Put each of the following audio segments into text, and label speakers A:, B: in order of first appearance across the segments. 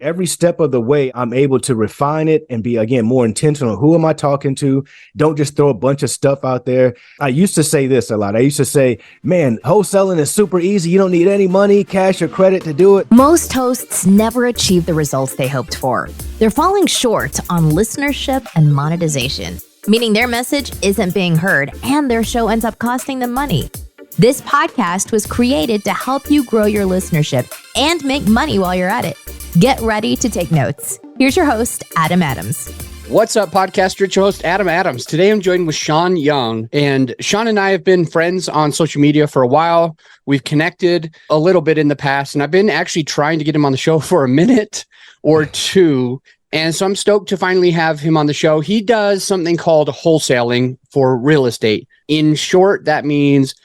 A: Every step of the way, I'm able to refine it and be, again, more intentional. Who am I talking to? Don't just throw a bunch of stuff out there. I used to say this a lot. I used to say, man, wholesaling is super easy. You don't need any money, cash, or credit to do it.
B: Most hosts never achieve the results they hoped for. They're falling short on listenership and monetization, meaning their message isn't being heard and their show ends up costing them money. This podcast was created to help you grow your listenership and make money while you're at it. Get ready to take notes. Here's your host, Adam Adams.
C: What's up, podcaster? It's your host, Adam Adams. Today, I'm joined with Shaun Young. And Shaun and I have been friends on social media for a while. We've connected a little bit in the past, and I've been actually trying to get him on the show for a minute or two. And so I'm stoked to finally have him on the show. He does something called wholesaling for real estate. In short, that means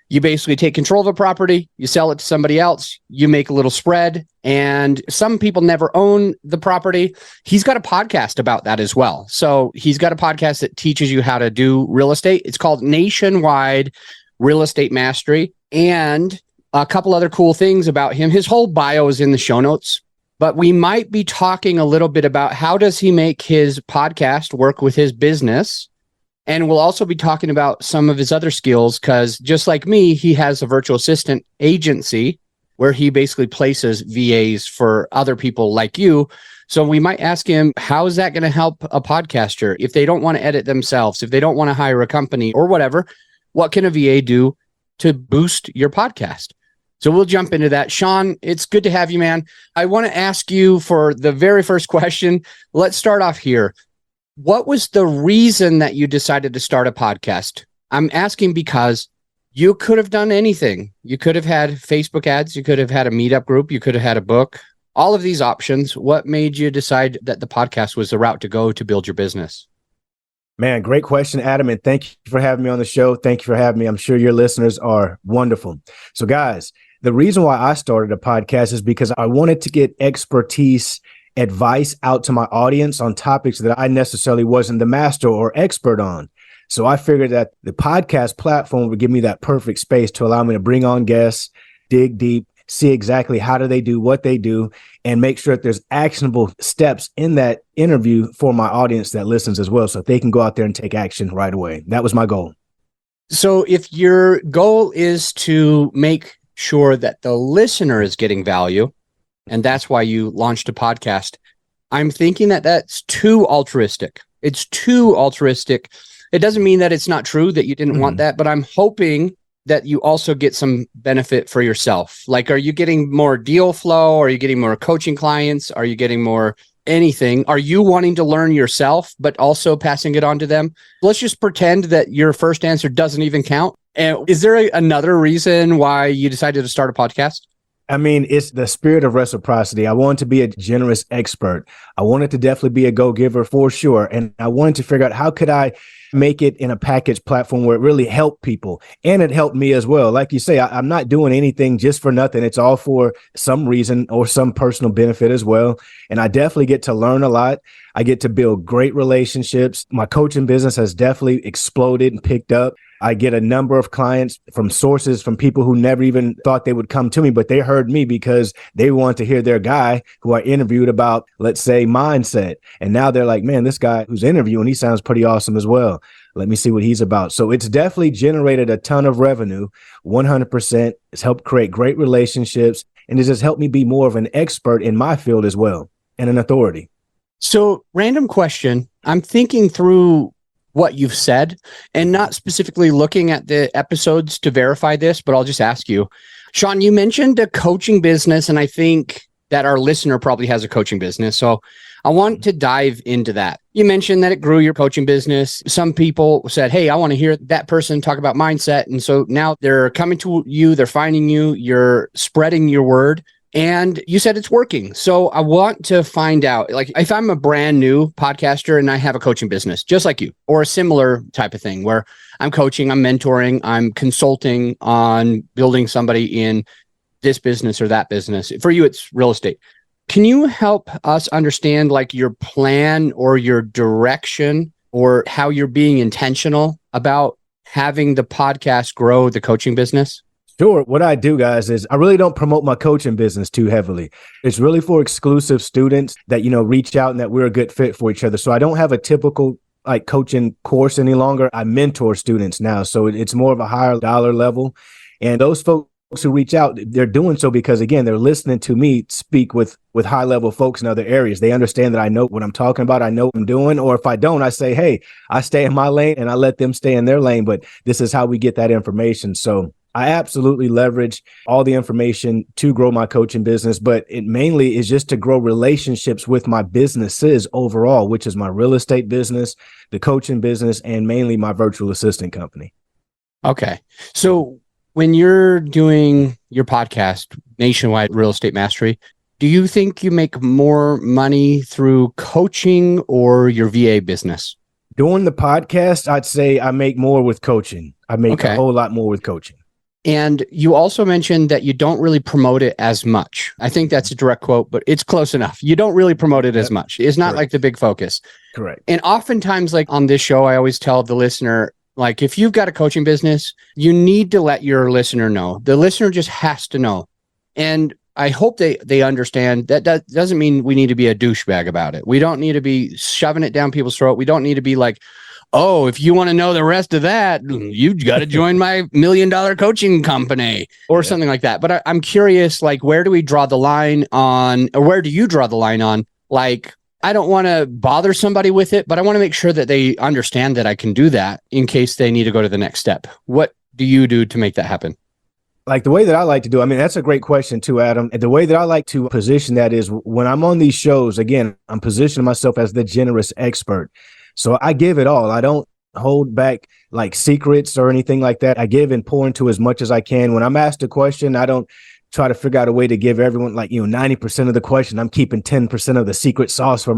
C: you basically take control of a property, you sell it to somebody else, you make a little spread, and some people never own the property. He's got a podcast about that as well. So he's got a podcast that teaches you how to do real estate. It's called Nationwide Real Estate Mastery, and a couple other cool things about him. His whole bio is in the show notes, but we might be talking a little bit about how does he make his podcast work with his business. And we'll also be talking about some of his other skills because just like me, he has a virtual assistant agency where he basically places VAs for other people like you. So we might ask him, how is that going to help a podcaster if they don't want to edit themselves, if they don't want to hire a company or whatever? What can a VA do to boost your podcast? So we'll jump into that. Shaun, it's good to have you, man. I want to ask you for the very first question. Let's start off here. What was the reason that you decided to start a podcast? I'm asking because you could have done anything. You could have had Facebook ads. You could have had a meetup group. You could have had a book. All of these options. What made you decide that the podcast was the route to go to build your business?
A: Man, great question, Adam. And thank you for having me on the show. Thank you for having me. I'm sure your listeners are wonderful. So guys, the reason why I started a podcast is because I wanted to get expertise, advice out to my audience on topics that I necessarily wasn't the master or expert on. So I figured that the podcast platform would give me that perfect space to allow me to bring on guests, dig deep, see exactly how do they do what they do, and make sure that there's actionable steps in that interview for my audience that listens as well, so they can go out there and take action right away. That was my goal.
C: So if your goal is to make sure that the listener is getting value, and that's why you launched a podcast, I'm thinking that that's too altruistic. It's too altruistic. It doesn't mean that it's not true that you didn't want that, but I'm hoping that you also get some benefit for yourself. Like, are you getting more deal flow? Are you getting more coaching clients? Are you getting more anything? Are you wanting to learn yourself, but also passing it on to them? Let's just pretend that your first answer doesn't even count. And is there another reason why you decided to start a podcast?
A: I mean, it's the spirit of reciprocity. I wanted to be a generous expert. I wanted to definitely be a go-giver for sure. And I wanted to figure out how could I make it in a package platform where it really helped people and it helped me as well. Like you say, I'm not doing anything just for nothing. It's all for some reason or some personal benefit as well. And I definitely get to learn a lot. I get to build great relationships. My coaching business has definitely exploded and picked up. I get a number of clients from sources, from people who never even thought they would come to me, but they heard me because they wanted to hear their guy who I interviewed about, let's say, mindset. And now they're like, man, this guy who's interviewing, he sounds pretty awesome as well. Let me see what he's about. So it's definitely generated a ton of revenue, 100%. It's helped create great relationships, and it has helped me be more of an expert in my field as well, and an authority.
C: So, random question. I'm thinking through what you've said and not specifically looking at the episodes to verify this, but I'll just ask you. Shaun, you mentioned a coaching business, and I think that our listener probably has a coaching business. So I want to dive into that. You mentioned that it grew your coaching business. Some people said, hey, I want to hear that person talk about mindset. And so now they're coming to you, they're finding you, you're spreading your word. And you said it's working. So I want to find out, like, if I'm a brand new podcaster and I have a coaching business, just like you, or a similar type of thing where I'm coaching, I'm mentoring, I'm consulting on building somebody in this business or that business. For you, it's real estate. Can you help us understand like your plan or your direction or how you're being intentional about having the podcast grow the coaching business?
A: Sure. What I do, guys, is I really don't promote my coaching business too heavily. It's really for exclusive students that, reach out and that we're a good fit for each other. So I don't have a typical like coaching course any longer. I mentor students now. So it's more of a higher dollar level. And those folks who reach out, they're doing so because, again, they're listening to me speak with high level folks in other areas. They understand that I know what I'm talking about. I know what I'm doing. Or if I don't, I say, hey, I stay in my lane and I let them stay in their lane. But this is how we get that information. So I absolutely leverage all the information to grow my coaching business, but it mainly is just to grow relationships with my businesses overall, which is my real estate business, the coaching business, and mainly my virtual assistant company.
C: Okay. So when you're doing your podcast, Nationwide Real Estate Mastery, do you think you make more money through coaching or your VA business?
A: Doing the podcast, I'd say I make more with coaching. I make a whole lot more with coaching.
C: And you also mentioned that you don't really promote it as much. I think that's a direct quote, but it's close enough. You don't really promote it as much. It's not like the big focus.
A: Correct.
C: And oftentimes, like on this show, I always tell the listener, like, if you've got a coaching business, you need to let your listener know. The listener just has to know. And I hope they understand that doesn't mean we need to be a douchebag about it. We don't need to be shoving it down people's throat. We don't need to be like, oh, if you want to know the rest of that, you've got to join my $1 million coaching company or something like that. But I'm curious, like, where do we draw the line on, or where do you draw the line on? Like, I don't want to bother somebody with it, but I want to make sure that they understand that I can do that in case they need to go to the next step. What do you do to make that happen?
A: Like the way that I like to do, I mean, that's a great question too, Adam. And the way that I like to position that is when I'm on these shows, again, I'm positioning myself as the generous expert. So I give it all. I don't hold back like secrets or anything like that. I give and pour into as much as I can. When I'm asked a question, I don't try to figure out a way to give everyone 90% of the question. I'm keeping 10% of the secret sauce for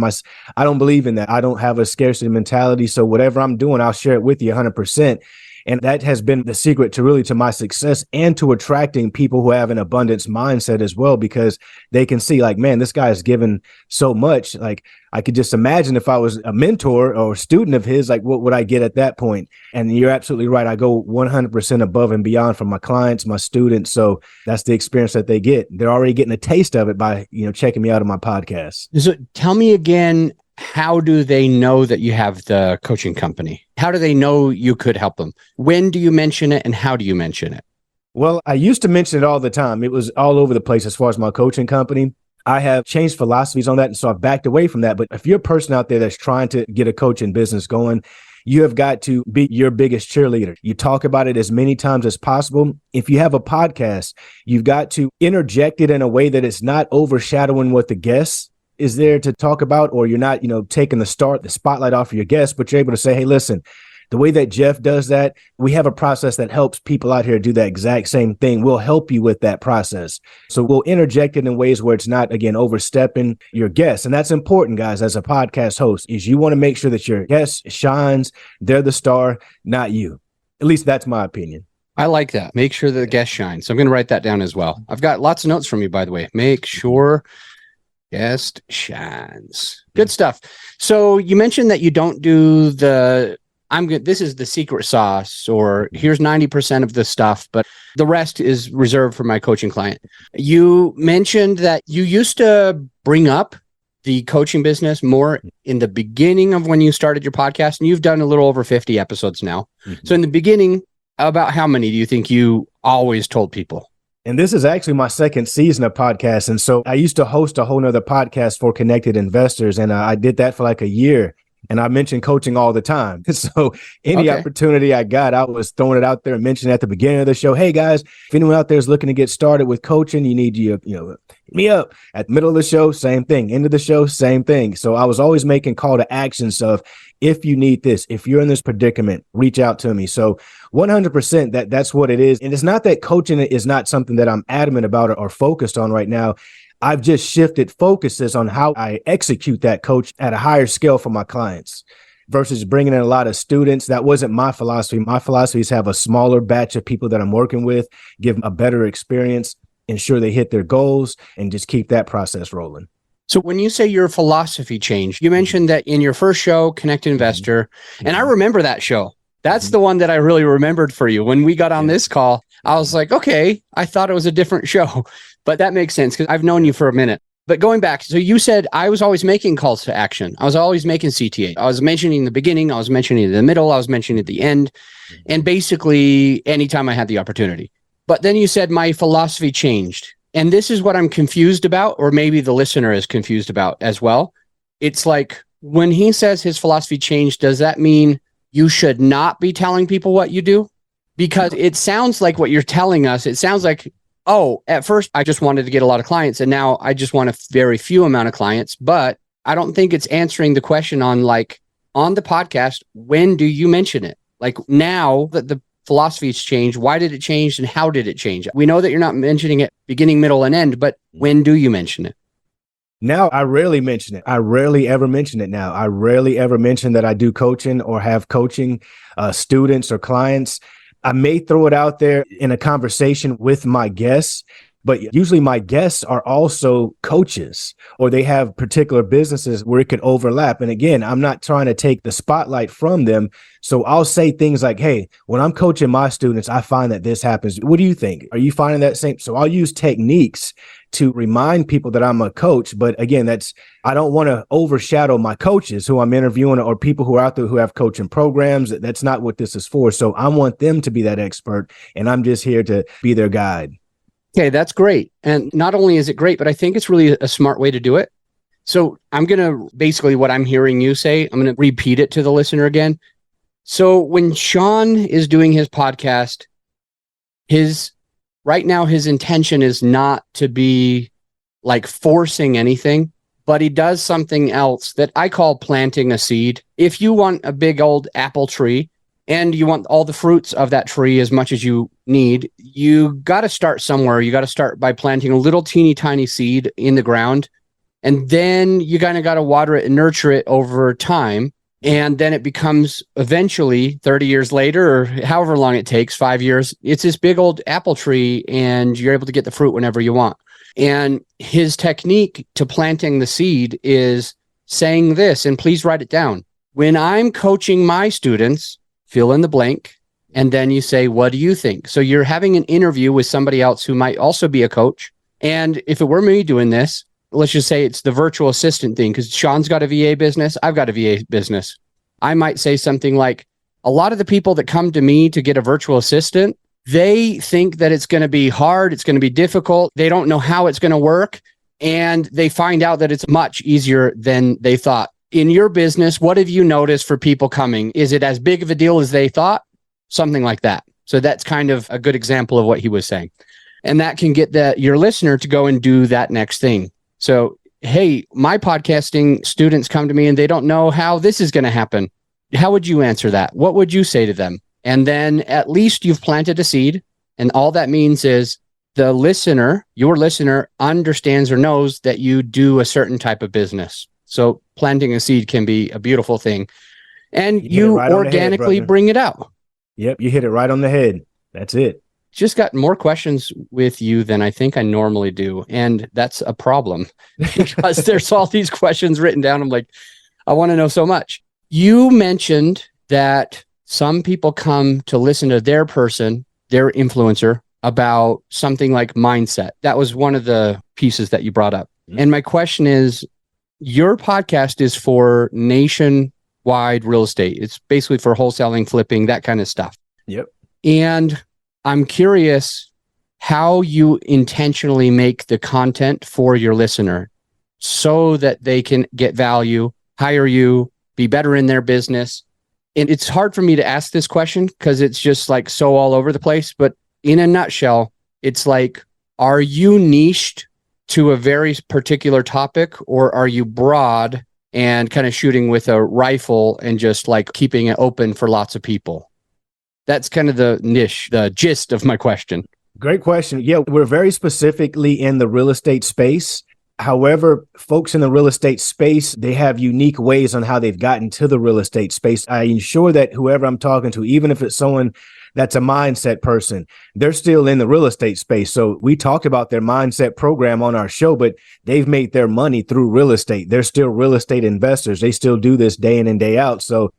A: I don't believe in that. I don't have a scarcity mentality. So whatever I'm doing, I'll share it with you 100%. And that has been the secret to my success and to attracting people who have an abundance mindset as well, because they can see like, man, this guy is given so much. Like I could just imagine if I was a mentor or a student of his, like what would I get at that point? And you're absolutely right. I go 100% above and beyond for my clients, my students. So that's the experience that they get. They're already getting a taste of it by, checking me out on my podcast.
C: So tell me again, how do they know that you have the coaching company? How do they know you could help them? When do you mention it and how do you mention it?
A: Well, I used to mention it all the time. It was all over the place as far as my coaching company. I have changed philosophies on that, and so I've backed away from that. But if you're a person out there that's trying to get a coaching business going, you have got to be your biggest cheerleader. You talk about it as many times as possible. If you have a podcast, you've got to interject it in a way that it's not overshadowing what the guests is there to talk about, or you're not, taking the spotlight off of your guests, but you're able to say, hey, listen, the way that Jeff does that, we have a process that helps people out here do that exact same thing. We'll help you with that process. So we'll interject it in ways where it's not, again, overstepping your guests. And that's important, guys, as a podcast host, is you want to make sure that your guest shines. They're the star, not you. At least that's my opinion.
C: I like that. Make sure the guest shines. So I'm going to write that down as well. I've got lots of notes from you, by the way. Make sure guest shines. Good stuff. So you mentioned that you don't do this is the secret sauce, or here's 90% of the stuff, but the rest is reserved for my coaching client. You mentioned that you used to bring up the coaching business more in the beginning of when you started your podcast, and you've done a little over 50 episodes now. Mm-hmm. So in the beginning, about how many do you think you always told people?
A: And this is actually my second season of podcasts. And so I used to host a whole nother podcast for Connected Investors. And I did that for like a year. And I mentioned coaching all the time. So any opportunity I got, I was throwing it out there and mentioning at the beginning of the show, hey guys, if anyone out there is looking to get started with coaching, you need hit me up. At the middle of the show, same thing. End of the show, same thing. So I was always making call to actions of, if you need this, if you're in this predicament, reach out to me. So 100% that's what it is. And it's not that coaching is not something that I'm adamant about or focused on right now. I've just shifted focuses on how I execute that coach at a higher scale for my clients versus bringing in a lot of students. That wasn't my philosophy. My philosophy is have a smaller batch of people that I'm working with, give them a better experience, ensure they hit their goals, and just keep that process rolling.
C: So when you say your philosophy changed, you mentioned that in your first show, Connect Investor, and I remember that show. That's the one that I really remembered for you. When we got on this call, I was like, okay, I thought it was a different show, but that makes sense because I've known you for a minute. But going back, so you said I was always making calls to action. I was always making CTA. I was mentioning the beginning. I was mentioning the middle. I was mentioning the end. And basically anytime I had the opportunity. But then you said my philosophy changed. And this is what I'm confused about, or maybe the listener is confused about as well. It's like when he says his philosophy changed, does that mean you should not be telling people what you do? Because it sounds like what you're telling us, it sounds like, oh, at first I just wanted to get a lot of clients and now I just want a very few amount of clients. But I don't think it's answering the question on like on the podcast, when do you mention it? Like now that the philosophy's changed, why did it change and how did it change? We know that you're not mentioning it beginning, middle, and end, but when do you mention it?
A: Now, I rarely mention it. I rarely ever mention it now. I rarely ever mention that I do coaching or have coaching students or clients. I may throw it out there in a conversation with my guests, but usually my guests are also coaches or they have particular businesses where it could overlap. And again, I'm not trying to take the spotlight from them. So I'll say things like, hey, when I'm coaching my students, I find that this happens. What do you think? Are you finding that same? So I'll use techniques to remind people that I'm a coach. But again, I don't want to overshadow my coaches who I'm interviewing or people who are out there who have coaching programs. That's not what this is for. So I want them to be that expert and I'm just here to be their guide.
C: Okay, that's great. And not only is it great, but I think it's really a smart way to do it. So I'm going to basically what I'm hearing you say, I'm going to repeat it to the listener again. So when Shaun is doing his podcast, right now his intention is not to be like forcing anything, but he does something else that I call planting a seed. If you want a big old apple tree, and you want all the fruits of that tree as much as you need, you got to start somewhere. You got to start by planting a little teeny tiny seed in the ground. And then you kind of got to water it and nurture it over time. And then it becomes eventually 30 years later, or however long it takes, 5 years, it's this big old apple tree and you're able to get the fruit whenever you want. And his technique to planting the seed is saying this, and please write it down. When I'm coaching my students, fill in the blank, and then you say, what do you think? So you're having an interview with somebody else who might also be a coach. And if it were me doing this, let's just say it's the virtual assistant thing, because Shaun's got a VA business, I've got a VA business. I might say something like, a lot of the people that come to me to get a virtual assistant, they think that it's going to be hard, it's going to be difficult, they don't know how it's going to work, and they find out that it's much easier than they thought. In your business, what have you noticed for people coming? Is it as big of a deal as they thought? Something like that. So that's kind of a good example of what he was saying. And that can get your listener to go and do that next thing. So, hey, my podcasting students come to me and they don't know how this is going to happen. How would you answer that? What would you say to them? And then at least you've planted a seed. And all that means is the listener, your listener, understands or knows that you do a certain type of business. So planting a seed can be a beautiful thing. And you organically bring it out.
A: Yep, you hit it right on the head. That's it.
C: Just got more questions with you than I think I normally do. And that's a problem because there's all these questions written down. I'm like, I want to know so much. You mentioned that some people come to listen to their person, their influencer, about something like mindset. That was one of the pieces that you brought up. Mm-hmm. And my question is, your podcast is for nationwide real estate. It's basically for wholesaling, flipping, that kind of stuff.
A: Yep.
C: And I'm curious how you intentionally make the content for your listener so that they can get value, hire you, be better in their business. And it's hard for me to ask this question because it's just like so all over the place. But in a nutshell, it's like, are you niched to a very particular topic, or are you broad and kind of shooting with a rifle and just like keeping it open for lots of people? That's kind of the niche, the gist of my question.
A: Great question. Yeah, we're very specifically in the real estate space. However, folks in the real estate space, they have unique ways on how they've gotten to the real estate space. I ensure that whoever I'm talking to, even if it's someone that's a mindset person, they're still in the real estate space. So we talk about their mindset program on our show, but they've made their money through real estate. They're still real estate investors. They still do this day in and day out. So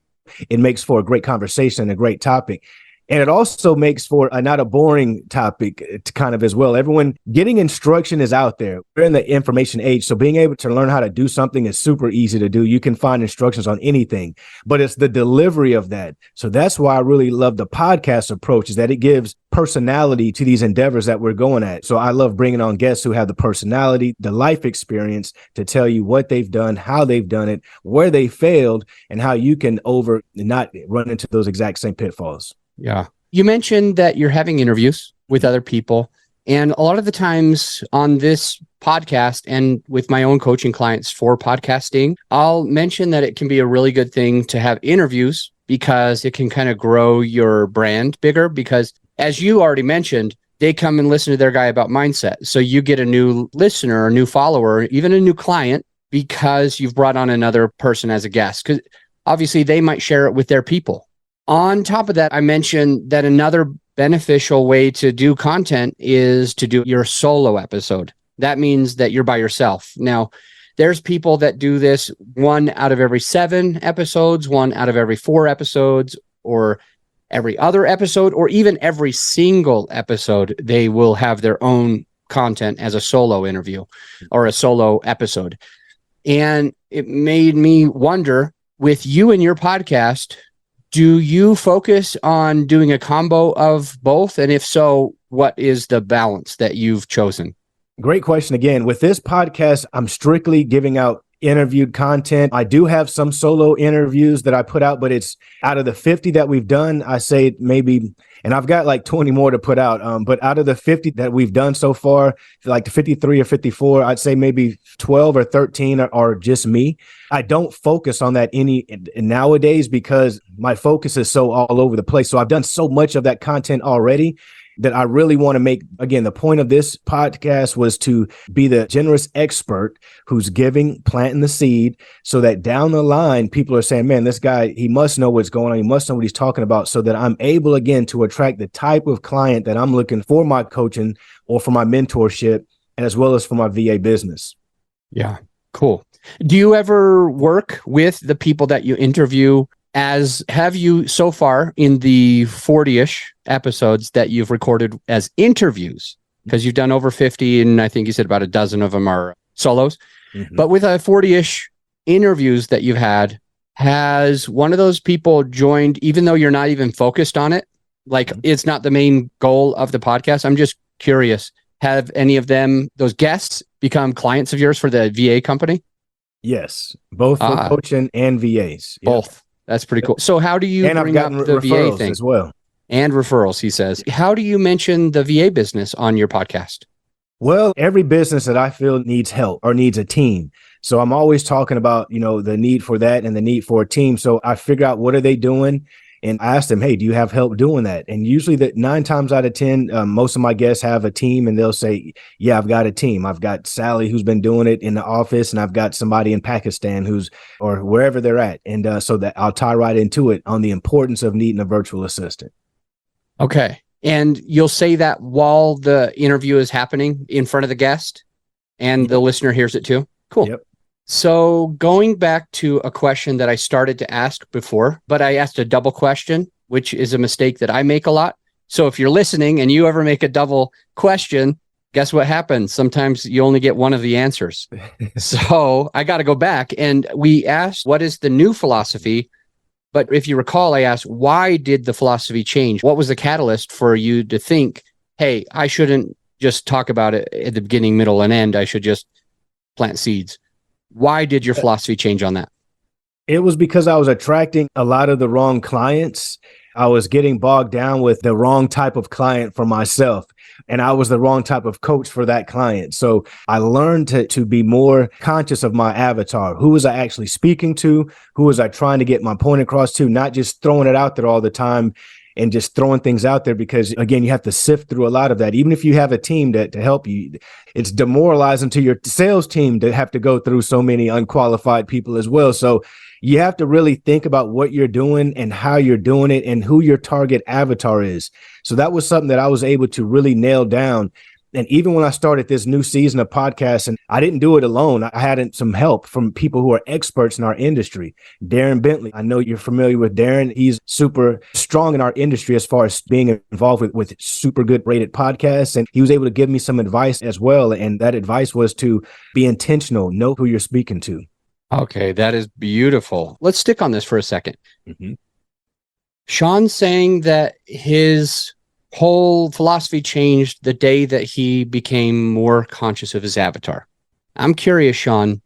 A: it makes for a great conversation and a great topic. And it also makes for not a boring topic to kind of as well. Everyone getting instruction is out there. We're in the information age. So being able to learn how to do something is super easy to do. You can find instructions on anything, but it's the delivery of that. So that's why I really love the podcast approach, is that it gives personality to these endeavors that we're going at. So I love bringing on guests who have the personality, the life experience to tell you what they've done, how they've done it, where they failed, and how you can not run into those exact same pitfalls.
C: Yeah. You mentioned that you're having interviews with other people. And a lot of the times on this podcast and with my own coaching clients for podcasting, I'll mention that it can be a really good thing to have interviews because it can kind of grow your brand bigger. Because as you already mentioned, they come and listen to their guy about mindset. So you get a new listener, a new follower, even a new client because you've brought on another person as a guest. Because obviously they might share it with their people. On top of that, I mentioned that another beneficial way to do content is to do your solo episode. That means that you're by yourself. Now, there's people that do this 1 out of every 7 episodes, 1 out of every 4 episodes, or every other episode, or even every single episode. They will have their own content as a solo interview or a solo episode. And it made me wonder, with you and your podcast, do you focus on doing a combo of both? And if so, what is the balance that you've chosen?
A: Great question. Again, with this podcast, I'm strictly giving out interviewed content. I do have some solo interviews that I put out, but it's out of the 50 that we've done, I say maybe, and I've got like 20 more to put out. But out of the 50 that we've done so far, like the 53 or 54, I'd say maybe 12 or 13 are just me. I don't focus on that any nowadays because my focus is so all over the place. So I've done so much of that content already that I really want to make. Again, the point of this podcast was to be the generous expert who's planting the seed, so that down the line, people are saying, man, this guy, he must know what's going on. He must know what he's talking about, so that I'm able, again, to attract the type of client that I'm looking for my coaching or for my mentorship, and as well as for my VA business.
C: Yeah, cool. Do you ever work with the people that you interview? Have you so far in the 40-ish episodes that you've recorded as interviews, because you've done over 50 and I think you said about a dozen of them are solos, but with 40-ish interviews that you've had, has one of those people joined, even though you're not even focused on it? Like it's not the main goal of the podcast. I'm just curious, have any of them, those guests, become clients of yours for the VA company?
A: Yes, both for coaching and VAs.
C: Both. That's pretty cool. So how do you bring up the VA thing
A: as well?
C: And referrals, he says. How do you mention the VA business on your podcast?
A: Well, every business that I feel needs help or needs a team. So I'm always talking about, the need for that and the need for a team. So I figure out what are they doing and I ask them, hey, do you have help doing that? And usually 9 times out of 10, most of my guests have a team and they'll say, yeah, I've got a team. I've got Sally who's been doing it in the office, and I've got somebody in Pakistan or wherever they're at. And so that I'll tie right into it on the importance of needing a virtual assistant.
C: Okay. And you'll say that while the interview is happening in front of the guest and the listener hears it too? Cool.
A: Yep.
C: So going back to a question that I started to ask before, but I asked a double question, which is a mistake that I make a lot. So if you're listening and you ever make a double question, guess what happens? Sometimes you only get one of the answers. So I got to go back, and we asked, what is the new philosophy? But if you recall, I asked, why did the philosophy change? What was the catalyst for you to think, hey, I shouldn't just talk about it at the beginning, middle, and end. I should just plant seeds. Why did your philosophy change on that?
A: It was because I was attracting a lot of the wrong clients. I was getting bogged down with the wrong type of client for myself, and I was the wrong type of coach for that client. So I learned to be more conscious of my avatar. Who was I actually speaking to? Who was I trying to get my point across to? Not just throwing it out there all the time and just throwing things out there, because again, you have to sift through a lot of that. Even if you have a team to help you, it's demoralizing to your sales team to have to go through so many unqualified people as well. So you have to really think about what you're doing and how you're doing it and who your target avatar is. So that was something that I was able to really nail down. And even when I started this new season of podcasting, I didn't do it alone. I had some help from people who are experts in our industry. Darren Bentley, I know you're familiar with Darren. He's super strong in our industry as far as being involved with super good rated podcasts. And he was able to give me some advice as well. And that advice was to be intentional, know who you're speaking to.
C: Okay, that is beautiful. Let's stick on this for a second.
A: Mm-hmm.
C: Shaun's saying that his whole philosophy changed the day that he became more conscious of his avatar. I'm curious, Shaun,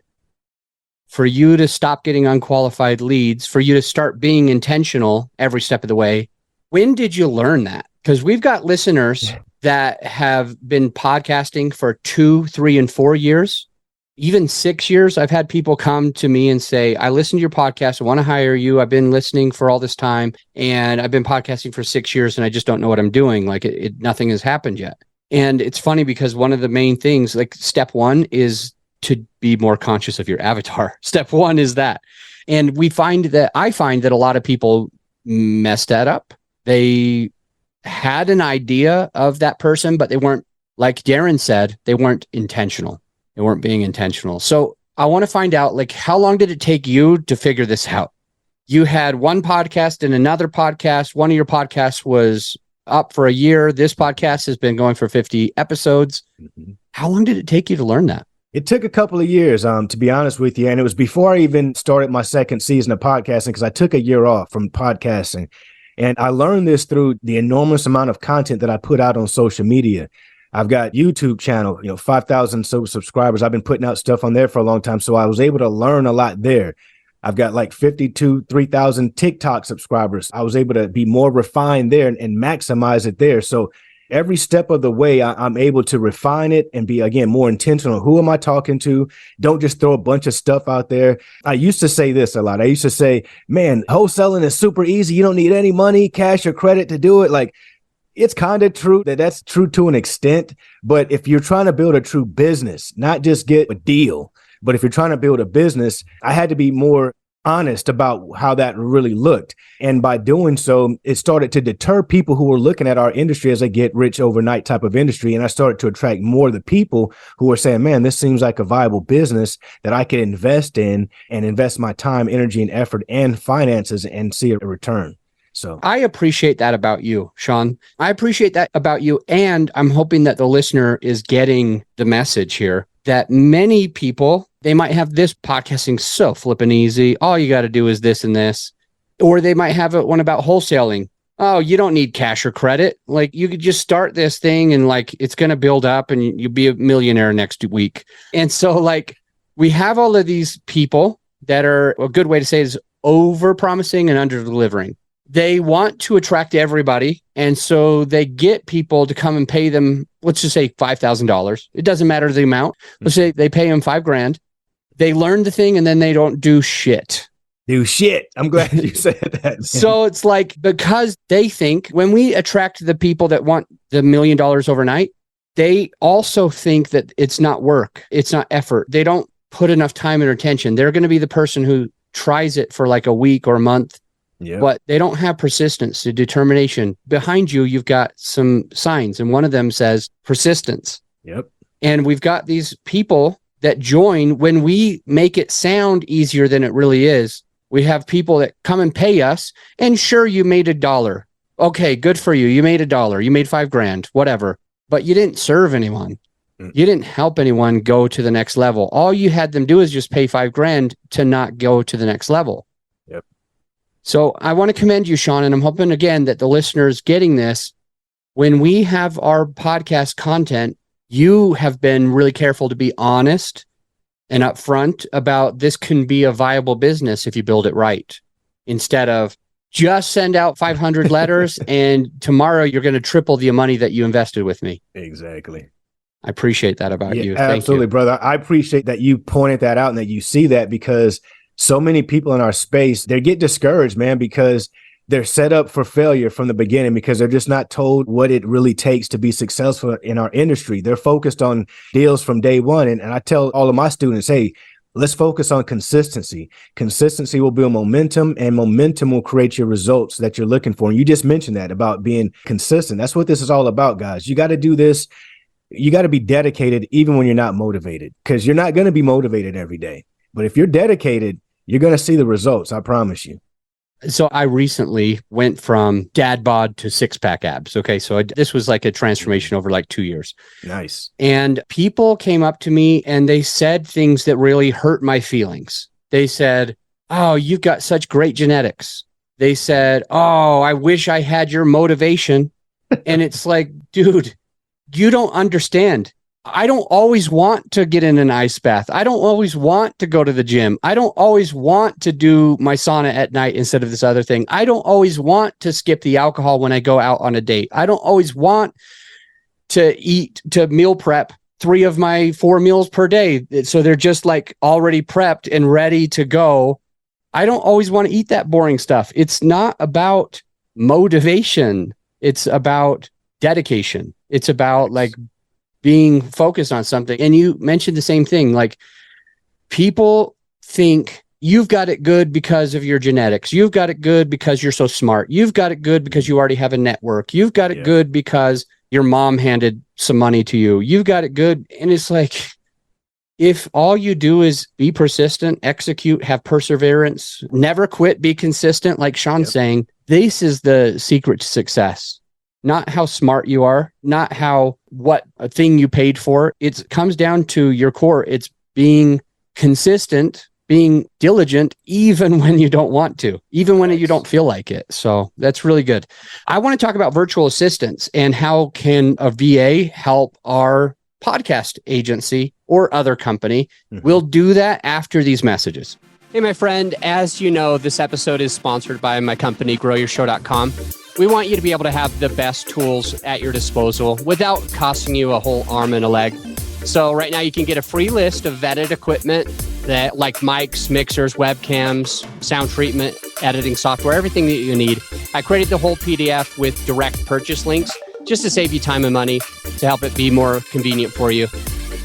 C: for you to stop getting unqualified leads, for you to start being intentional every step of the way, when did you learn that? Because we've got listeners that have been podcasting for 2, 3, and 4 years, even 6 years. I've had people come to me and say, I listened to your podcast. I want to hire you. I've been listening for all this time and I've been podcasting for 6 years and I just don't know what I'm doing. Like nothing has happened yet. And it's funny because one of the main things, like step one is to be more conscious of your avatar. Step one is that. And I find that a lot of people mess that up. They had an idea of that person, but they weren't, like Darren said, they weren't intentional. They weren't being intentional. So I want to find out, like, how long did it take you to figure this out? You had one podcast and another podcast. One of your podcasts was up for a year. This podcast has been going for 50 episodes. Mm-hmm. How long did it take you to learn that?
A: It took a couple of years, to be honest with you. And it was before I even started my second season of podcasting, because I took a year off from podcasting. And I learned this through the enormous amount of content that I put out on social media. I've got YouTube channel, 5,000 subscribers. I've been putting out stuff on there for a long time. So I was able to learn a lot there. I've got like 3,000 TikTok subscribers. I was able to be more refined there and maximize it there. So every step of the way, I'm able to refine it and be, again, more intentional. Who am I talking to? Don't just throw a bunch of stuff out there. I used to say this a lot. I used to say, man, wholesaling is super easy. You don't need any money, cash or credit to do it. Like, it's kind of true that's true to an extent. But if you're trying to build a true business, not just get a deal, but if you're trying to build a business, I had to be more honest about how that really looked. And by doing so, it started to deter people who were looking at our industry as a get rich overnight type of industry. And I started to attract more of the people who were saying, man, this seems like a viable business that I could invest in and invest my time, energy, and effort and finances and see a return. So
C: I appreciate that about you, Shaun. I appreciate that about you. And I'm hoping that the listener is getting the message here that many people, they might have this podcasting so flippin' easy. All you got to do is this and this. Or they might have one about wholesaling. Oh, you don't need cash or credit. Like, you could just start this thing and like it's going to build up and you'll be a millionaire next week. And so like we have all of these people that are, a good way to say it is over promising and under delivering. They want to attract everybody. And so they get people to come and pay them, let's just say $5,000. It doesn't matter the amount. Let's say they pay them $5,000. They learn the thing and then they don't do shit.
A: I'm glad you said that. Man.
C: So it's like, because they think when we attract the people that want the $1 million overnight, they also think that it's not work. It's not effort. They don't put enough time and attention. They're going to be the person who tries it for like a week or a month. Yep. But they don't have persistence, the determination. Behind you, you've got some signs, and one of them says persistence.
A: Yep. And
C: we've got these people that join when we make it sound easier than it really is. We have people that come and pay us, and sure, you made $1. Okay, good for you. You made $1. You made $5,000, whatever. But you didn't serve anyone. You didn't help anyone go to the next level. All you had them do is just pay $5,000 to not go to the next level.
A: Yep.
C: So I want to commend you, Shaun, and I'm hoping again that the listeners getting this, when we have our podcast content, you have been really careful to be honest and upfront about this can be a viable business if you build it right. Instead of just send out 500 letters and tomorrow you're going to triple the money that you invested with me.
A: Exactly.
C: I appreciate that about you. Thank
A: absolutely,
C: you.
A: Brother. I appreciate that you pointed that out and that you see that, because so many people in our space, they get discouraged, man, because they're set up for failure from the beginning because they're just not told what it really takes to be successful in our industry. They're focused on deals from day one. And I tell all of my students, hey, let's focus on consistency. Consistency will build momentum, and momentum will create your results that you're looking for. And you just mentioned that about being consistent. That's what this is all about, guys. You got to do this. you got to be dedicated even when you're not motivated, because you're not going to be motivated every day. But if you're dedicated, you're going to see the results. I promise you.
C: So I recently went from dad bod to 6-pack abs. Okay. So this was like a transformation over like 2 years.
A: Nice.
C: And people came up to me and they said things that really hurt my feelings. They said, "Oh, you've got such great genetics." They said, "Oh, I wish I had your motivation." And it's like, dude, you don't understand. I don't always want to get in an ice bath. I don't always want to go to the gym. I don't always want to do my sauna at night instead of this other thing. I don't always want to skip the alcohol when I go out on a date. I don't always want to meal prep 3 of my 4 meals per day. So they're just like already prepped and ready to go. I don't always want to eat that boring stuff. It's not about motivation. It's about dedication. It's about like being focused on something. And you mentioned the same thing. Like, people think you've got it good because of your genetics. You've got it good because you're so smart. You've got it good because you already have a network. You've got it good because your mom handed some money to you. You've got it good. And it's like, if all you do is be persistent, execute, have perseverance, never quit, be consistent, like Shaun's saying, this is the secret to success. Not how smart you are, not what a thing you paid for. It comes down to your core. It's being consistent, being diligent, even when you don't want to, even when you don't feel like it. So that's really good. I want to talk about virtual assistants and how can a VA help our podcast agency or other company. We'll do that after these messages. Hey, my friend, as you know, this episode is sponsored by my company, growyourshow.com. We want you to be able to have the best tools at your disposal without costing you a whole arm and a leg. So right now you can get a free list of vetted equipment that like mics, mixers, webcams, sound treatment, editing software, everything that you need. I created the whole PDF with direct purchase links just to save you time and money, to help it be more convenient for you.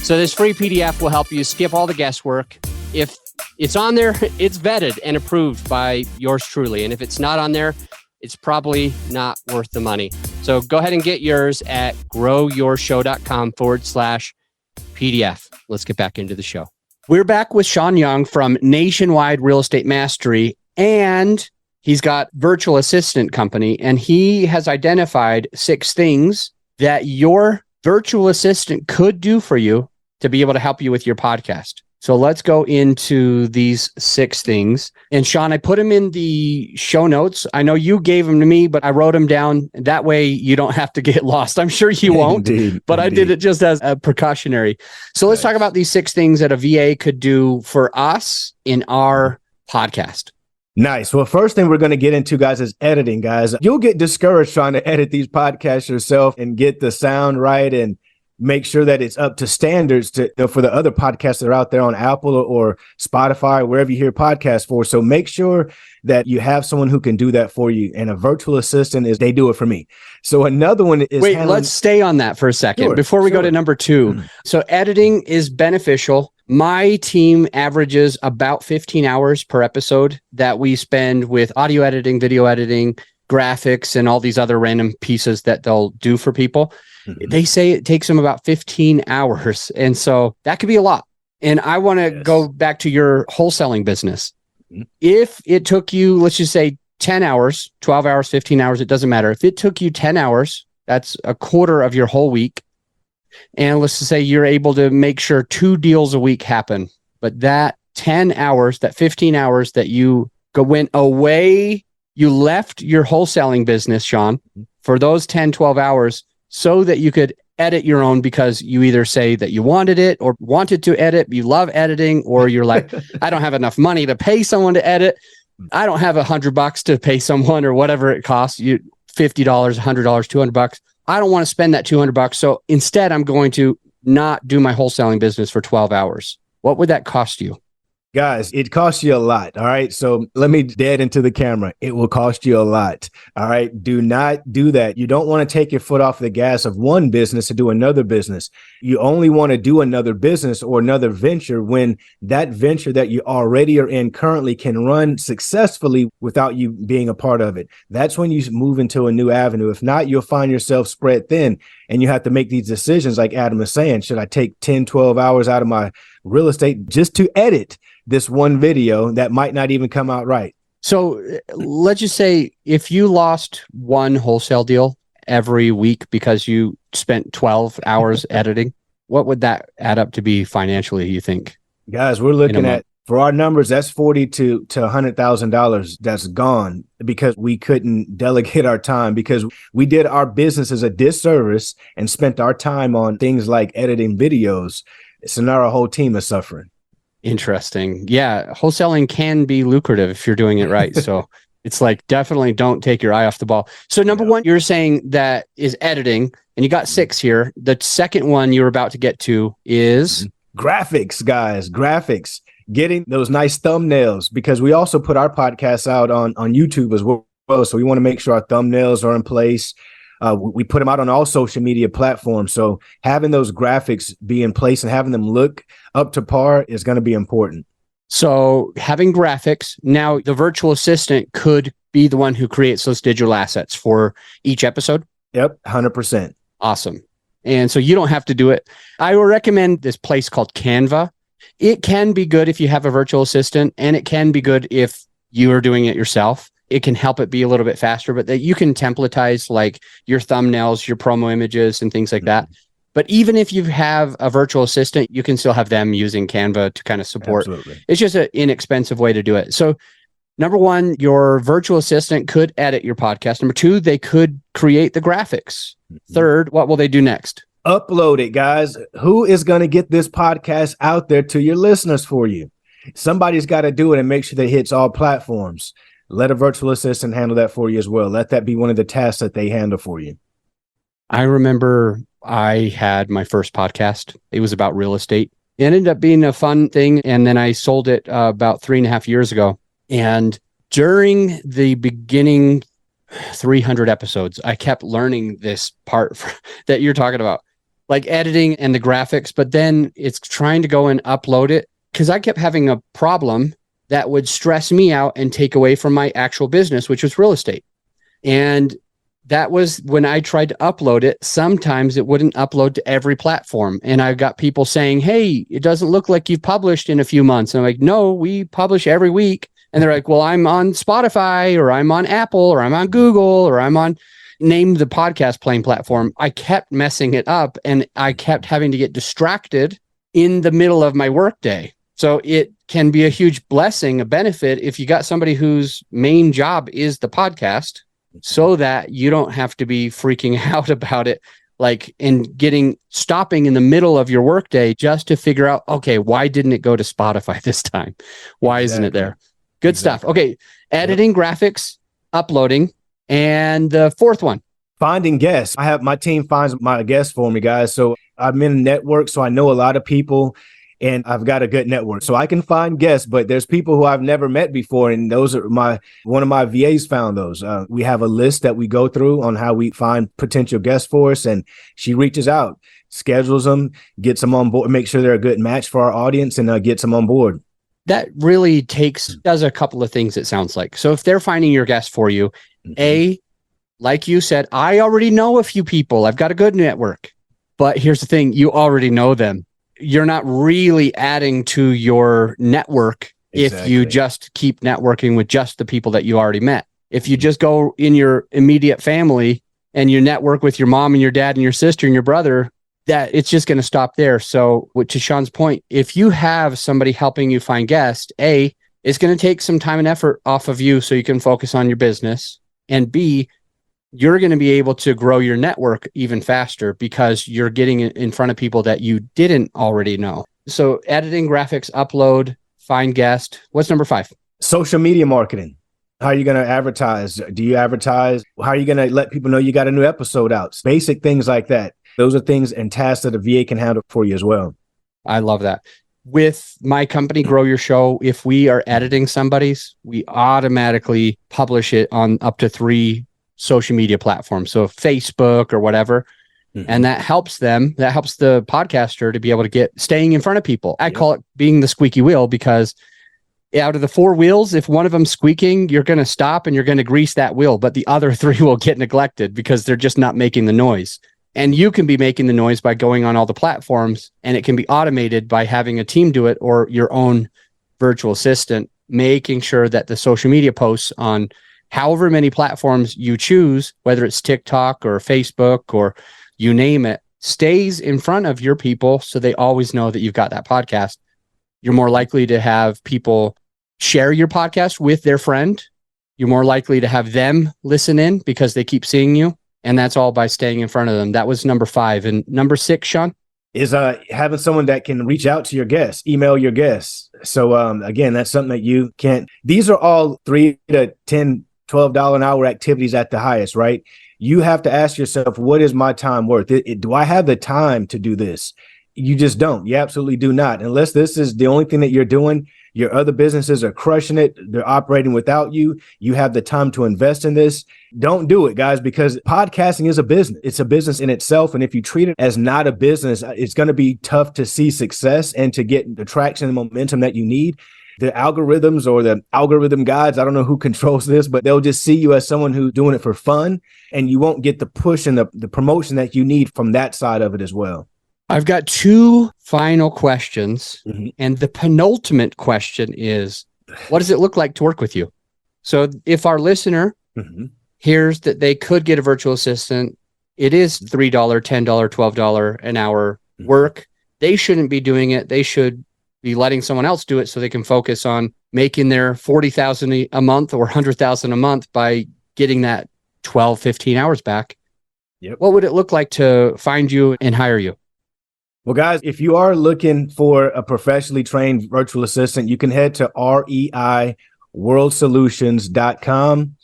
C: So this free PDF will help you skip all the guesswork. If it's on there, it's vetted and approved by yours truly. And if it's not on there, it's probably not worth the money. So go ahead and get yours at growyourshow.com/PDF. Let's get back into the show. We're back with Shaun Young from Nationwide Real Estate Mastery, and he's got virtual assistant company, and he has identified 6 things that your virtual assistant could do for you to be able to help you with your podcast. So let's go into these 6 things. And Shaun, I put them in the show notes. I know you gave them to me, but I wrote them down. That way you don't have to get lost. I'm sure you won't, but I did it just as a precautionary. So let's talk about these 6 things that a VA could do for us in our podcast.
A: Nice. Well, first thing we're going to get into, guys, is editing, guys. You'll get discouraged trying to edit these podcasts yourself and get the sound right and make sure that it's up to standards for the other podcasts that are out there on Apple or Spotify, wherever you hear podcasts for. So make sure that you have someone who can do that for you. And a virtual assistant they do it for me. So another one is
C: let's stay on that for a second before we go to number 2. So editing is beneficial. My team averages about 15 hours per episode that we spend with audio editing, video editing, graphics, and all these other random pieces that they'll do for people. They say it takes them about 15 hours. And so that could be a lot. And I want to go back to your wholesaling business. If it took you, let's just say 10 hours, 12 hours, 15 hours, it doesn't matter. If it took you 10 hours, that's a quarter of your whole week. And let's just say you're able to make sure 2 deals a week happen. But that 10 hours, that 15 hours that you went away, you left your wholesaling business, Shaun, for those 10, 12 hours so that you could edit your own, because you either say that you wanted it or wanted to edit, you love editing, or you're like, I don't have enough money to pay someone to edit. I don't have $100 to pay someone or whatever it costs you, $50, $100, $200. I don't want to spend that $200. So instead, I'm going to not do my wholesaling business for 12 hours. What would that cost you?
A: Guys, it costs you a lot. All right. So let me dead into the camera. It will cost you a lot. All right. Do not do that. You don't want to take your foot off the gas of one business to do another business. You only want to do another business or another venture when that venture that you already are in currently can run successfully without you being a part of it. That's when you move into a new avenue. If not, you'll find yourself spread thin and you have to make these decisions like Adam is saying. Should I take 10, 12 hours out of my real estate just to edit this one video that might not even come out right?
C: So let's just say if you lost one wholesale deal every week because you spent 12 hours editing, what would that add up to be financially, you think?
A: Guys, we're looking at, for our numbers, that's $40,000 to $100,000 that's gone because we couldn't delegate our time, because we did our business as a disservice and spent our time on things like editing videos. So now our whole team is suffering.
C: Interesting. Yeah. Wholesaling can be lucrative if you're doing it right. So it's like, definitely don't take your eye off the ball. So number one, you're saying that is editing, and you got 6 here. The second one you're about to get to is
A: graphics, guys, graphics, getting those nice thumbnails, because we also put our podcasts out on YouTube as well. So we want to make sure our thumbnails are in place. We put them out on all social media platforms. So having those graphics be in place and having them look up to par is going to be important.
C: So having graphics. Now, the virtual assistant could be the one who creates those digital assets for each episode.
A: Yep, 100%.
C: Awesome. And so you don't have to do it. I would recommend this place called Canva. It can be good if you have a virtual assistant, and it can be good if you are doing it yourself. It can help it be a little bit faster, but that you can templatize like your thumbnails, your promo images, and things like that. But even if you have a virtual assistant, you can still have them using Canva to kind of support.
A: Absolutely.
C: It's just an inexpensive way to do it. So number one, your virtual assistant could edit your podcast. Number two, they could create the graphics. Third, what will they do next?
A: Upload it, guys. Who is going to get this podcast out there to your listeners for you? Somebody's got to do it and make sure that it hits all platforms. Let a virtual assistant handle that for you as well. Let that be one of the tasks that they handle for you.
C: I remember I had my first podcast. It was about real estate. It ended up being a fun thing. And then I sold it about 3.5 years ago. And during the beginning 300 episodes, I kept learning this part that you're talking about, like editing and the graphics. But then it's trying to go and upload it, because I kept having a problem that would stress me out and take away from my actual business, which was real estate. And that was when I tried to upload it. Sometimes it wouldn't upload to every platform. And I got people saying, hey, it doesn't look like you've published in a few months. And I'm like, no, we publish every week. And they're like, well, I'm on Spotify, or I'm on Apple, or I'm on Google, or I'm on name the podcast playing platform. I kept messing it up, and I kept having to get distracted in the middle of my workday. So it can be a huge blessing, a benefit, if you got somebody whose main job is the podcast, so that you don't have to be freaking out about it, like, and stopping in the middle of your workday just to figure out, okay, why didn't it go to Spotify this time? Why isn't it there? Good stuff. Okay. Editing, graphics, uploading. And the fourth one,
A: finding guests. I have my team finds my guests for me, guys. So I'm in a network, so I know a lot of people, and I've got a good network, so I can find guests. But there's people who I've never met before, and those are one of my VAs found those. We have a list that we go through on how we find potential guests for us, and she reaches out, schedules them, gets them on board, make sure they're a good match for our audience, and gets them on board.
C: That really does a couple of things, it sounds like. So if they're finding your guests for you, like you said, I already know a few people. I've got a good network. But here's the thing, you already know them. You're not really adding to your network if you just keep networking with just the people that you already met. If you just go in your immediate family and you network with your mom and your dad and your sister and your brother, that it's just going to stop there. So to Shaun's point, if you have somebody helping you find guests, A, it's going to take some time and effort off of you so you can focus on your business. And B, you're going to be able to grow your network even faster because you're getting in front of people that you didn't already know. So editing, graphics, upload, find guest. What's number 5?
A: Social media marketing. How are you going to advertise? Do you advertise? How are you going to let people know you got a new episode out? Basic things like that. Those are things and tasks that a VA can handle for you as well.
C: I love that. with my company, Grow Your Show, if we are editing somebody's, we automatically publish it on up to 3 social media platforms. So Facebook or whatever. And that helps them. That helps the podcaster to be able to staying in front of people. I call it being the squeaky wheel, because out of the 4 wheels, if one of them's squeaking, you're going to stop and you're going to grease that wheel, but the other 3 will get neglected because they're just not making the noise. And you can be making the noise by going on all the platforms, and it can be automated by having a team do it, or your own virtual assistant, making sure that the social media posts on however many platforms you choose, whether it's TikTok or Facebook or you name it, stays in front of your people so they always know that you've got that podcast. You're more likely to have people share your podcast with their friend. You're more likely to have them listen in because they keep seeing you. And that's all by staying in front of them. That was number 5. And number 6, Shaun?
A: Is having someone that can reach out to your guests, email your guests. So again, that's something that you can't. These are all $3 to $10, $12 an hour activities at the highest, right? You have to ask yourself, what is my time worth? Do I have the time to do this? You just don't. You absolutely do not. Unless this is the only thing that you're doing, your other businesses are crushing it. They're operating without you. You have the time to invest in this. Don't do it, guys, because podcasting is a business. It's a business in itself. And if you treat it as not a business, it's going to be tough to see success and to get the traction and momentum that you need. The algorithms or the algorithm gods, I don't know who controls this, but they'll just see you as someone who's doing it for fun, and you won't get the push and the promotion that you need from that side of it as well.
C: I've got 2 final questions. And the penultimate question is, what does it look like to work with you? So if our listener hears that they could get a virtual assistant, it is $3, $10, $12 an hour work. They shouldn't be doing it. They should be letting someone else do it so they can focus on making their $40,000 a month or $100,000 a month by getting that 12, 15 hours back. What would it look like to find you and hire you?
A: Well, guys, if you are looking for a professionally trained virtual assistant, you can head to REIWorldSolutions.com.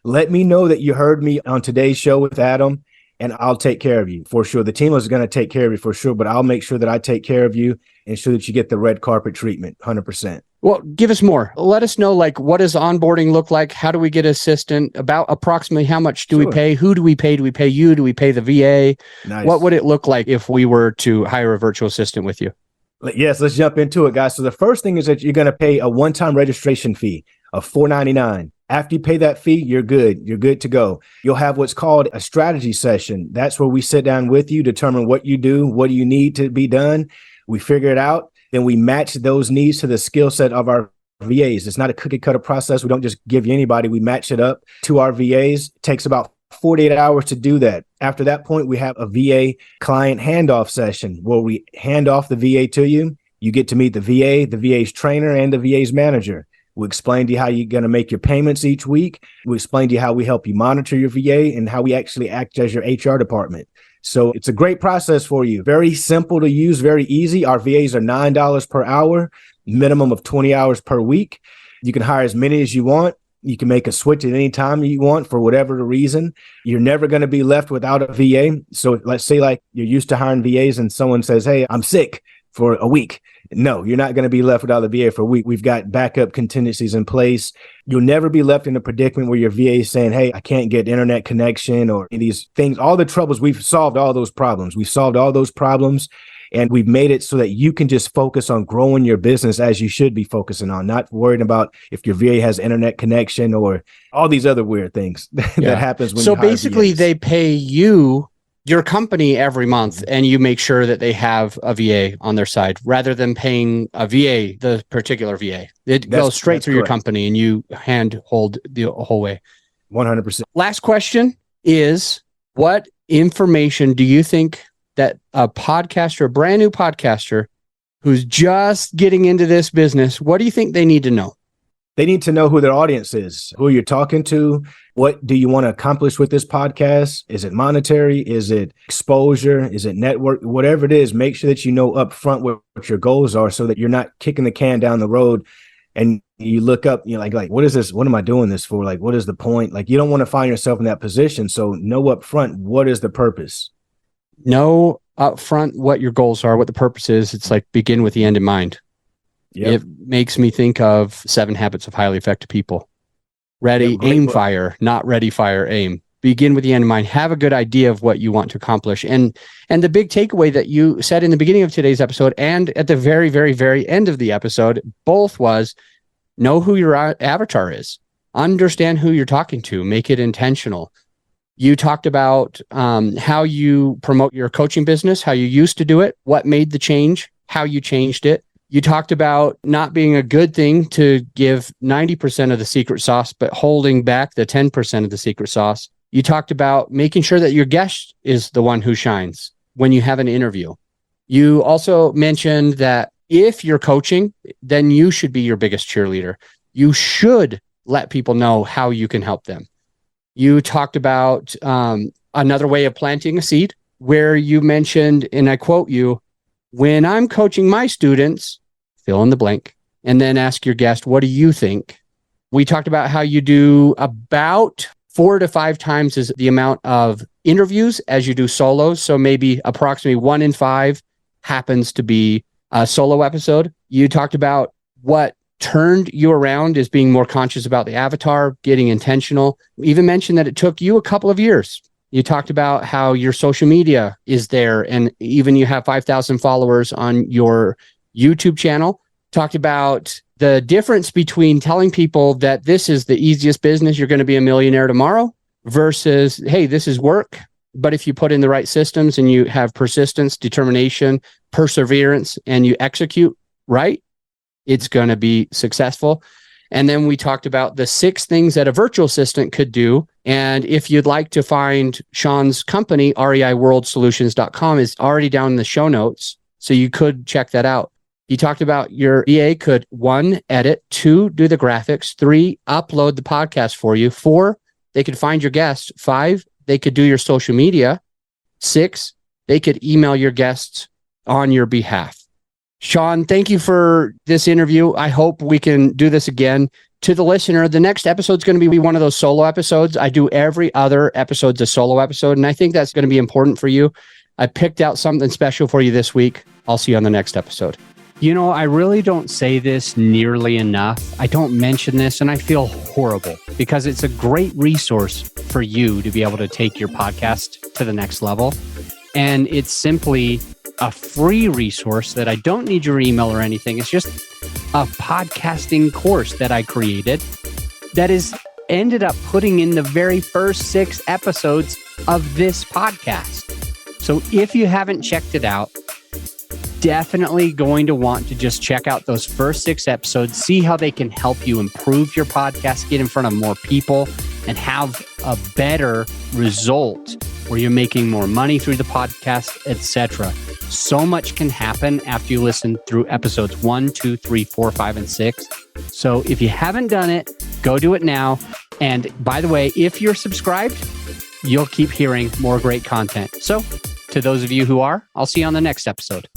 A: Let me know that you heard me on today's show with Adam, and I'll take care of you for sure. The team is going to take care of you for sure, but I'll make sure that I take care of you and ensure that you get the red carpet treatment, 100%.
C: Well, give us more. Let us know, like, what does onboarding look like? How do we get an assistant? About approximately how much do we pay? Who do we pay? Do we pay you? Do we pay the VA?
A: Nice.
C: What would it look like if we were to hire a virtual assistant with you?
A: Yes, let's jump into it, guys. So the first thing is that you're going to pay a one-time registration fee of $4.99. After you pay that fee, you're good. You're good to go. You'll have what's called a strategy session. That's where we sit down with you, determine what you do, what do you need to be done. We figure it out. Then we match those needs to the skill set of our VAs. It's not a cookie cutter process. We don't just give you anybody. We match it up to our VAs. It takes about 48 hours to do that. After that point, we have a VA client handoff session where we hand off the VA to you. You get to meet the VA's trainer, and the VA's manager. We explain to you how you're going to make your payments each week. We explain to you how we help you monitor your VA and how we actually act as your HR department. So it's a great process for you. Very simple to use, very easy. Our VAs are $9 per hour, minimum of 20 hours per week. You can hire as many as you want. You can make a switch at any time you want for whatever the reason. You're never going to be left without a VA. So let's say like you're used to hiring VAs and someone says, hey, I'm sick for a week. No, you're not going to be left without a VA for a week. We've got backup contingencies in place. You'll never be left in a predicament where your VA is saying, hey, I can't get internet connection or these things. All the troubles, we've solved all those problems. We've solved all those problems, and we've made it so that you can just focus on growing your business as you should be focusing on, not worrying about if your VA has internet connection or all these other weird things that happens when you hire
C: basically
A: VAs.
C: They pay you, your company, every month, and you make sure that they have a VA on their side rather than paying a VA, the particular VA. It goes straight through your company and you hand hold the whole way.
A: 100%.
C: Last question is, what information do you think that a podcaster, a brand new podcaster who's just getting into this business, what do you think they need to know?
A: They need to know who their audience is, who you're talking to. What do you want to accomplish with this podcast? Is it monetary? Is it exposure? Is it network? Whatever it is, make sure that you know up front what your goals are so that you're not kicking the can down the road and you look up, you're like, what is this? What am I doing this for? Like, what is the point? Like, you don't want to find yourself in that position. So know up front, what is the purpose?
C: Know up front what your goals are, what the purpose is. It's like begin with the end in mind. It makes me think of 7 Habits of Highly Effective People. Ready, aim, fire, not ready, fire, aim. Begin with the end in mind. Have a good idea of what you want to accomplish. And the big takeaway that you said in the beginning of today's episode and at the very, very, very end of the episode, both was know who your avatar is. Understand who you're talking to. Make it intentional. You talked about how you promote your coaching business, how you used to do it, what made the change, how you changed it. You talked about not being a good thing to give 90% of the secret sauce, but holding back the 10% of the secret sauce. You talked about making sure that your guest is the one who shines when you have an interview. You also mentioned that if you're coaching, then you should be your biggest cheerleader. You should let people know how you can help them. You talked about another way of planting a seed where you mentioned, and I quote you, when I'm coaching my students, fill in the blank, and then ask your guest, what do you think? We talked about how you do about 4 to 5 times as the amount of interviews as you do solos. So maybe approximately 1 in 5 happens to be a solo episode. You talked about what turned you around is being more conscious about the avatar, getting intentional. We even mentioned that it took you a couple of years. You talked about how your social media is there, and even you have 5,000 followers on your YouTube channel. Talked about the difference between telling people that this is the easiest business, you're going to be a millionaire tomorrow, versus, hey, this is work, but if you put in the right systems and you have persistence, determination, perseverance, and you execute right, it's going to be successful. And then we talked about the 6 things that a virtual assistant could do. And if you'd like to find Shaun's company, reiworldsolutions.com is already down in the show notes. So you could check that out. You talked about your VA could 1, edit, 2, do the graphics, 3, upload the podcast for you, 4, they could find your guests, 5, they could do your social media, 6, they could email your guests on your behalf. Shaun, thank you for this interview. I hope we can do this again. To the listener, the next episode is going to be one of those solo episodes. I do every other episode's a solo episode, and I think that's going to be important for you. I picked out something special for you this week. I'll see you on the next episode.
D: You know, I really don't say this nearly enough. I don't mention this, and I feel horrible because it's a great resource for you to be able to take your podcast to the next level. And it's simply a free resource that I don't need your email or anything. It's just a podcasting course that I created that is ended up putting in the very first 6 episodes of this podcast. So if you haven't checked it out, definitely going to want to just check out those first 6 episodes, see how they can help you improve your podcast, get in front of more people, and have a better result where you're making more money through the podcast, etc. So much can happen after you listen through episodes 1, 2, 3, 4, 5, and 6. So if you haven't done it, go do it now. And by the way, if you're subscribed, you'll keep hearing more great content. So to those of you who are, I'll see you on the next episode.